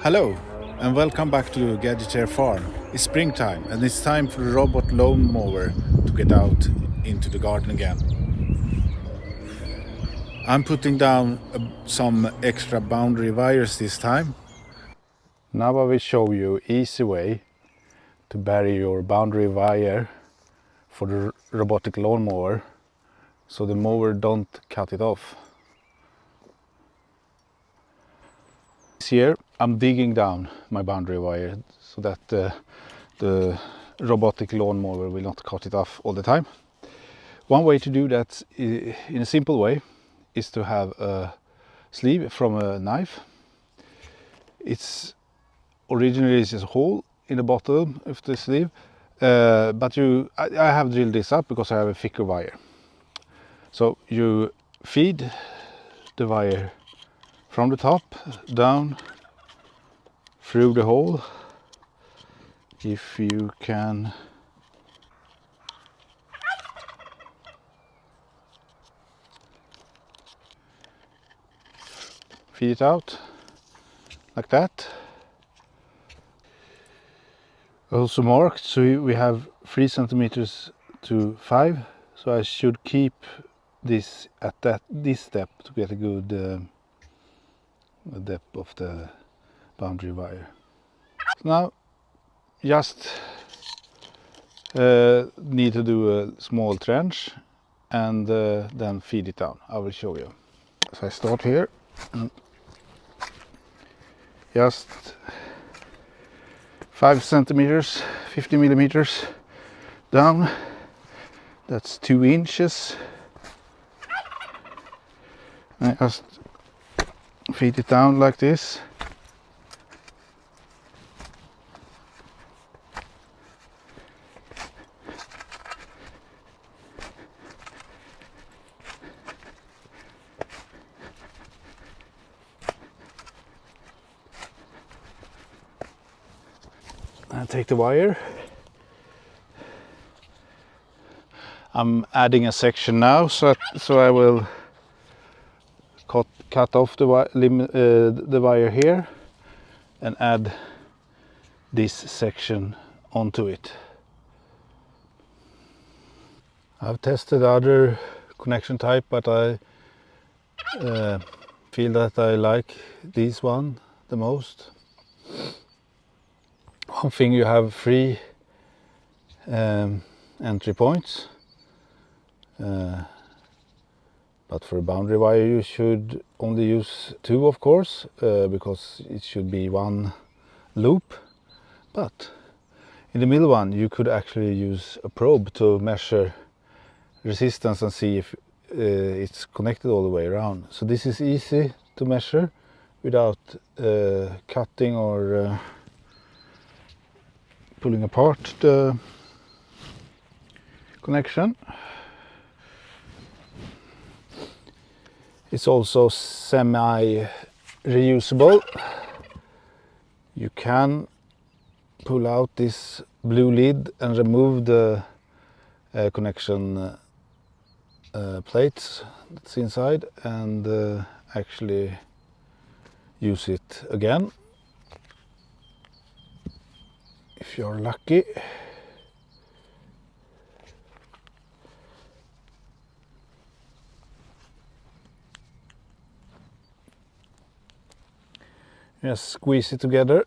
Hello, and welcome back to Gadgetair Farm. It's springtime, and it's time for the robot lawn mower to get out into the garden again. I'm putting down some extra boundary wires this time. Now I will show you easy way to bury your boundary wire for the robotic lawn mower, so the mower don't cut it off. Here I'm digging down my boundary wire so that the robotic lawn mower will not cut it off all the time. One way to do that in a simple way is to have a sleeve from a knife. It's originally just a hole in the bottom of the sleeve, but I have drilled this up because I have a thicker wire. So you feed the wire from the top down through the hole. If you can feed it out like that. Also marked, so we have 3 centimeters to 5, so I should keep this at this step to get a good depth of the boundary wire. So now just need to do a small trench and then feed it down. I will show you. So I start here and just 5 centimeters, 50 millimeters down. That's 2 inches. I just feed it down like this. I take the wire. I'm adding a section now, so I will cut off the wire here and add this section onto it. I've tested other connection type, but I feel that I like this one the most. One thing, you have 3 entry points, but for a boundary wire you should only use 2, of course, because it should be 1 loop. But in the middle one you could actually use a probe to measure resistance and see if it's connected all the way around. So this is easy to measure without cutting or pulling apart the connection. It's also semi-reusable. You can pull out this blue lid and remove the connection plates that's inside and actually use it again if you're lucky. Just squeeze it together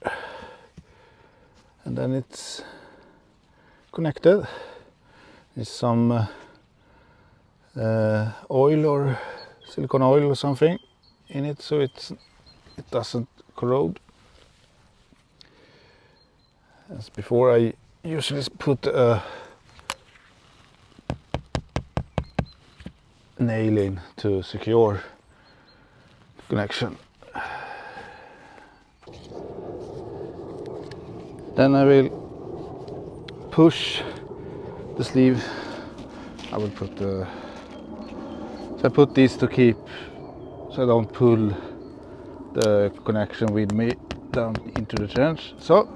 and then it's connected. There's some oil or silicone oil or something in it, so it doesn't corrode. As before, I usually put a nail in to secure the connection. Then I will push the sleeve. I will put so I put this to keep, so I don't pull the connection with me down into the trench. So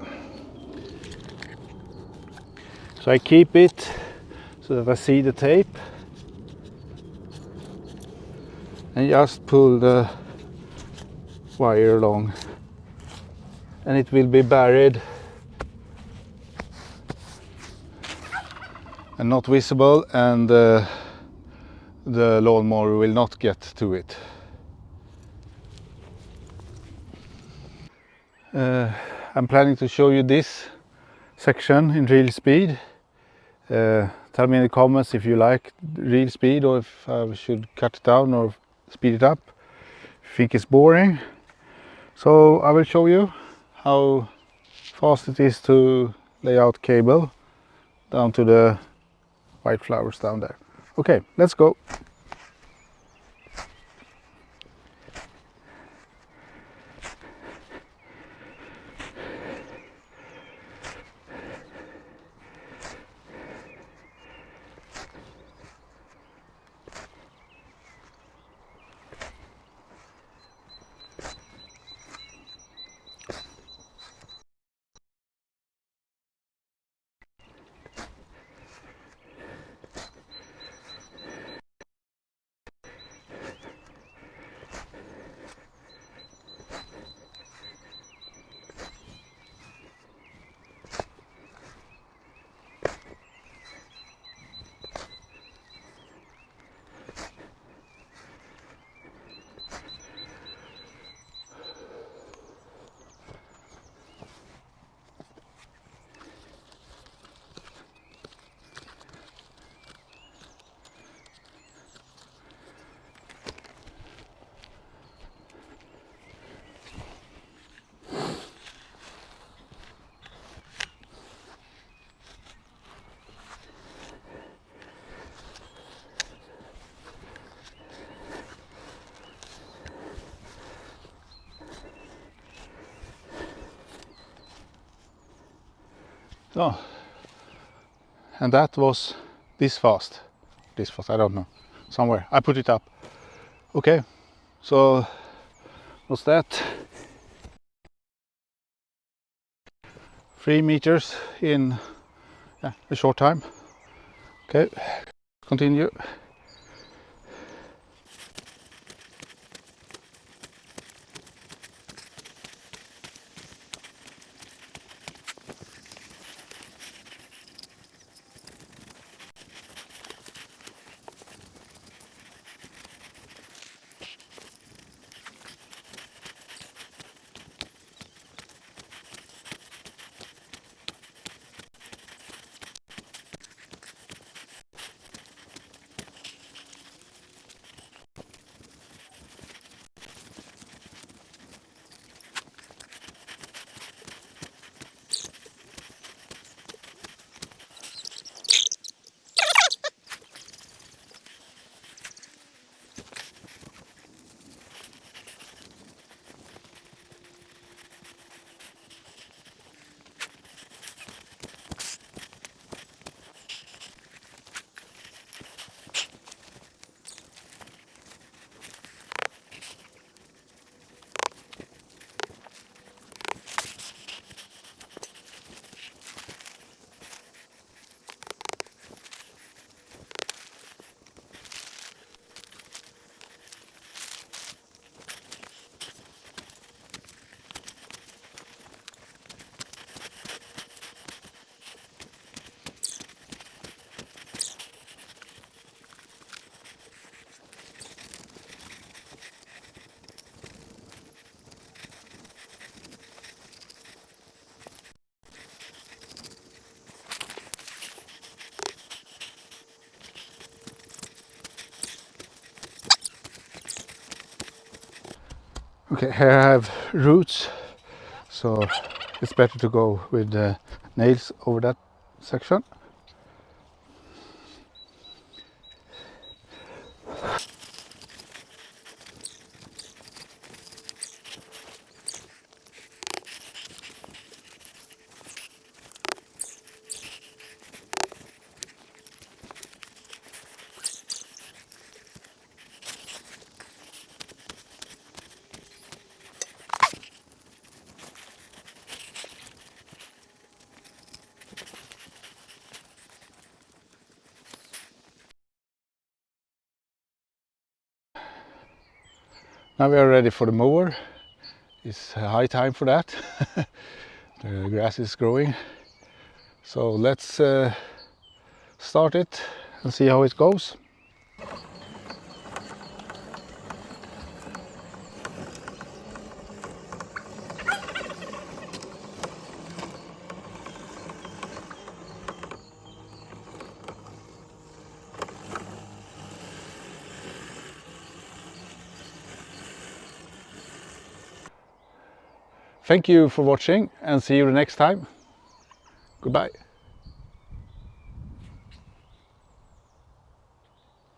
I keep it so that I see the tape and just pull the wire along and it will be buried and not visible, and the lawnmower will not get to it. I'm planning to show you this section in real speed. Tell me in the comments if you like real speed or if I should cut it down or speed it up. If you think it's boring. So I will show you how fast it is to lay out cable down to the white flowers down there. Okay, let's go. So, and that was this fast, I don't know, somewhere, I put it up. Okay, so what's that? 3 meters in a short time. Okay, continue. Okay, here I have roots, so it's better to go with the nails over that section. Now we are ready for the mower. It's high time for that. The grass is growing. So let's start it and see how it goes. Thank you for watching and see you the next time. Goodbye.